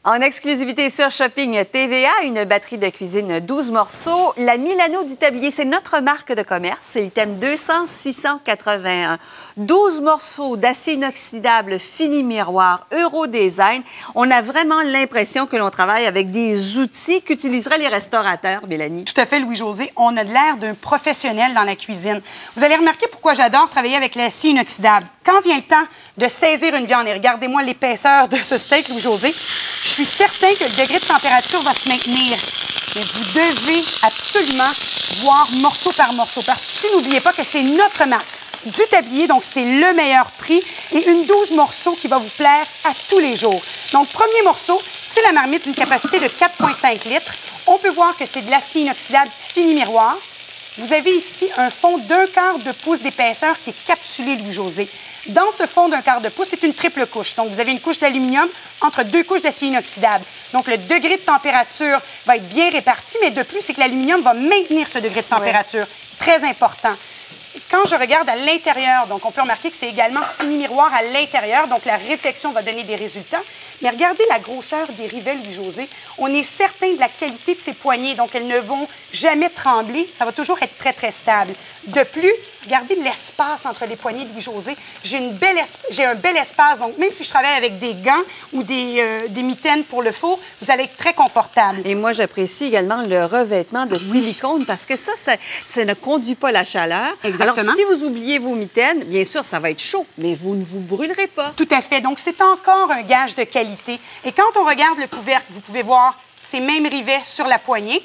En exclusivité sur Shopping TVA, une batterie de cuisine 12 morceaux. La Milano du tablier, c'est notre marque de commerce. C'est l'item 200-681. 12 morceaux d'acier inoxydable fini miroir Eurodesign. On a vraiment l'impression que l'on travaille avec des outils qu'utiliseraient les restaurateurs, Mélanie. Tout à fait, Louis-José. On a de l'air d'un professionnel dans la cuisine. Vous allez remarquer pourquoi j'adore travailler avec l'acier inoxydable. Quand vient le temps de saisir une viande, et regardez-moi l'épaisseur de ce steak, Louis-José, je suis certain que le degré de température va se maintenir. Mais vous devez absolument voir morceau par morceau. Parce qu'ici, n'oubliez pas que c'est notre marque du tablier, donc c'est le meilleur prix. Et une 12 morceaux qui va vous plaire à tous les jours. Donc, premier morceau, c'est la marmite d'une capacité de 4,5 litres. On peut voir que c'est de l'acier inoxydable fini miroir. Vous avez ici un fond d'1/4 de pouce d'épaisseur qui est capsulé, Louis-José. Dans ce fond d'1/4 de pouce, c'est une triple couche. Donc, vous avez une couche d'aluminium entre 2 couches d'acier inoxydable. Donc, le degré de température va être bien réparti, mais de plus, c'est que l'aluminium va maintenir ce degré de température. Ouais. Très important. Quand je regarde à l'intérieur, donc on peut remarquer que c'est également fini miroir à l'intérieur, donc la réflexion va donner des résultats. Mais regardez la grosseur des rivets, Louis-José. On est certain de la qualité de ces poignées, donc elles ne vont jamais trembler. Ça va toujours être très, très stable. De plus, regardez l'espace entre les poignées, Louis-José. J'ai un bel espace, donc même si je travaille avec des gants ou des mitaines pour le four, vous allez être très confortable. Et moi, j'apprécie également le revêtement de silicone parce que ça ne conduit pas la chaleur. Exactement. Alors, si vous oubliez vos mitaines, bien sûr, ça va être chaud, mais vous ne vous brûlerez pas. Tout à fait. Donc, c'est encore un gage de qualité. Et quand on regarde le couvercle, vous pouvez voir ces mêmes rivets sur la poignée,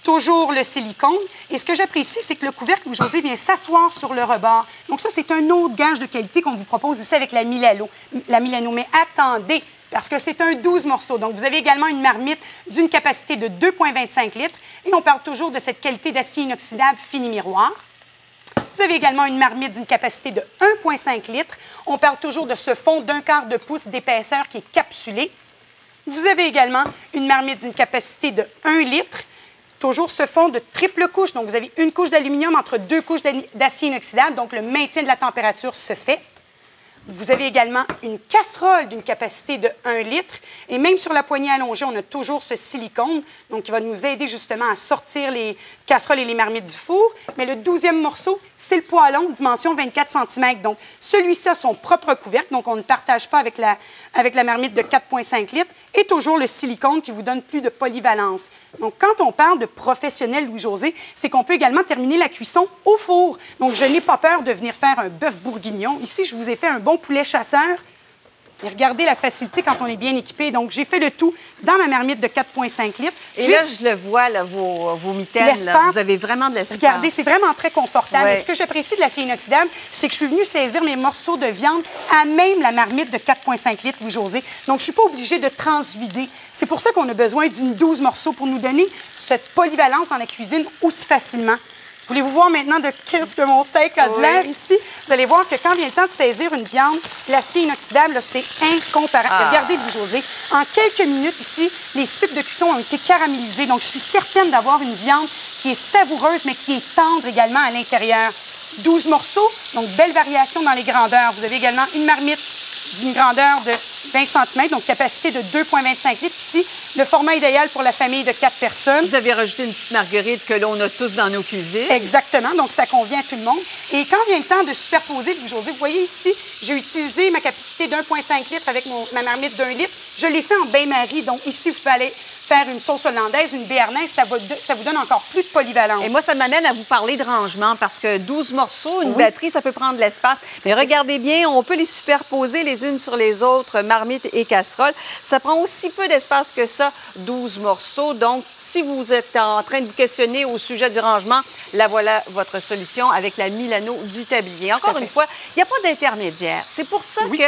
toujours le silicone. Et ce que j'apprécie, c'est que le couvercle, Louis-José, vient s'asseoir sur le rebord. Donc ça, c'est un autre gage de qualité qu'on vous propose ici avec la Milano. Mais attendez, parce que c'est un 12 morceaux. Donc, vous avez également une marmite d'une capacité de 2,25 litres. Et on parle toujours de cette qualité d'acier inoxydable fini miroir. Vous avez également une marmite d'une capacité de 1,5 litres. On parle toujours de ce fond d'1/4 de pouce d'épaisseur qui est capsulé. Vous avez également une marmite d'une capacité de 1 litre. Toujours ce fond de triple couche. Donc, vous avez une couche d'aluminium entre 2 couches d'acier inoxydable. Donc, le maintien de la température se fait. Vous avez également une casserole d'une capacité de 1 litre. Et même sur la poignée allongée, on a toujours ce silicone, donc qui va nous aider justement à sortir les casseroles et les marmites du four. Mais le 12e morceau, c'est le poêlon, dimension 24 cm. Donc, celui-ci a son propre couvercle, donc on ne partage pas avec la marmite de 4,5 litres. Et toujours le silicone qui vous donne plus de polyvalence. Donc, quand on parle de professionnel, Louis-José, c'est qu'on peut également terminer la cuisson au four. Donc, je n'ai pas peur de venir faire un bœuf bourguignon. Ici, je vous ai fait un bon poulet chasseur. Et regardez la facilité quand on est bien équipé. Donc, j'ai fait le tout dans ma marmite de 4,5 litres. Et là, je le vois, là, vos mitaines, là, vous avez vraiment de l'espace. Regardez, c'est vraiment très confortable. Ouais. Et ce que j'apprécie de l'acier inoxydable, c'est que je suis venue saisir mes morceaux de viande à même la marmite de 4,5 litres, Louis-José. Donc, je ne suis pas obligée de transvider. C'est pour ça qu'on a besoin d'une 12 morceaux pour nous donner cette polyvalence dans la cuisine aussi facilement. Voulez-vous voir maintenant de qu'est-ce que mon steak a de l'air ici? Vous allez voir que quand vient le temps de saisir une viande, l'acier inoxydable, c'est incomparable. Regardez, Louis-José, en quelques minutes ici, les sucres de cuisson ont été caramélisés. Donc, je suis certaine d'avoir une viande qui est savoureuse, mais qui est tendre également à l'intérieur. 12 morceaux, donc belle variation dans les grandeurs. Vous avez également une marmite d'une grandeur de 20 cm, donc capacité de 2,25 litres ici. Le format idéal pour la famille de 4 personnes. Vous avez rajouté une petite marguerite que l'on a tous dans nos cuisines. Exactement, donc ça convient à tout le monde. Et quand vient le temps de superposer, Louis-José, vous voyez ici, j'ai utilisé ma capacité d'1,5 litre avec ma marmite d'1 litre. Je l'ai fait en bain-marie, donc ici, vous pouvez aller faire une sauce hollandaise, une béarnaise, ça vous donne encore plus de polyvalence. Et moi, ça m'amène à vous parler de rangement parce que 12 morceaux, une batterie, ça peut prendre de l'espace. Mais regardez bien, on peut les superposer les unes sur les autres, marmites et casseroles. Ça prend aussi peu d'espace que ça, 12 morceaux. Donc, si vous êtes en train de vous questionner au sujet du rangement, là, voilà votre solution avec la Milano du tablier. Encore une fois, il n'y a pas d'intermédiaire. C'est pour ça que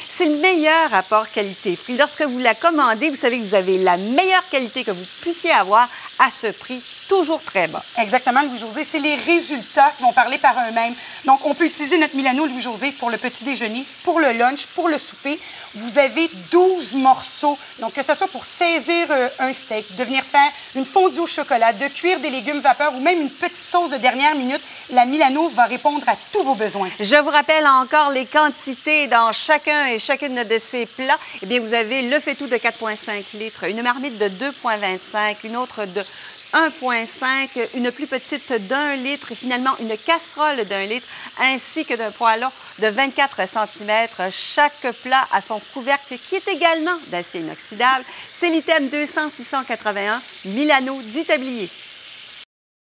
c'est le meilleur rapport qualité-prix. Lorsque vous la commandez, vous savez que vous avez la meilleure qualité que vous puissiez avoir à ce prix toujours très bas. Exactement, Louis-José. C'est les résultats qui vont parler par eux-mêmes. Donc, on peut utiliser notre Milano, Louis-José, pour le petit déjeuner, pour le lunch, pour le souper. Vous avez 12 morceaux. Donc, que ce soit pour saisir un steak, de venir faire une fondue au chocolat, de cuire des légumes vapeur ou même une petite sauce de dernière minute, la Milano va répondre à tous vos besoins. Je vous rappelle encore les quantités dans chacun et chacune de ces plats. Eh bien, vous avez le faitout de 4,5 litres, une marmite de 2,25, une autre de 1,5, une plus petite d'1 litre et finalement une casserole d'1 litre ainsi que d'un poêlon de 24 cm. Chaque plat a son couvercle qui est également d'acier inoxydable. C'est l'item 200-681 Milano du tablier.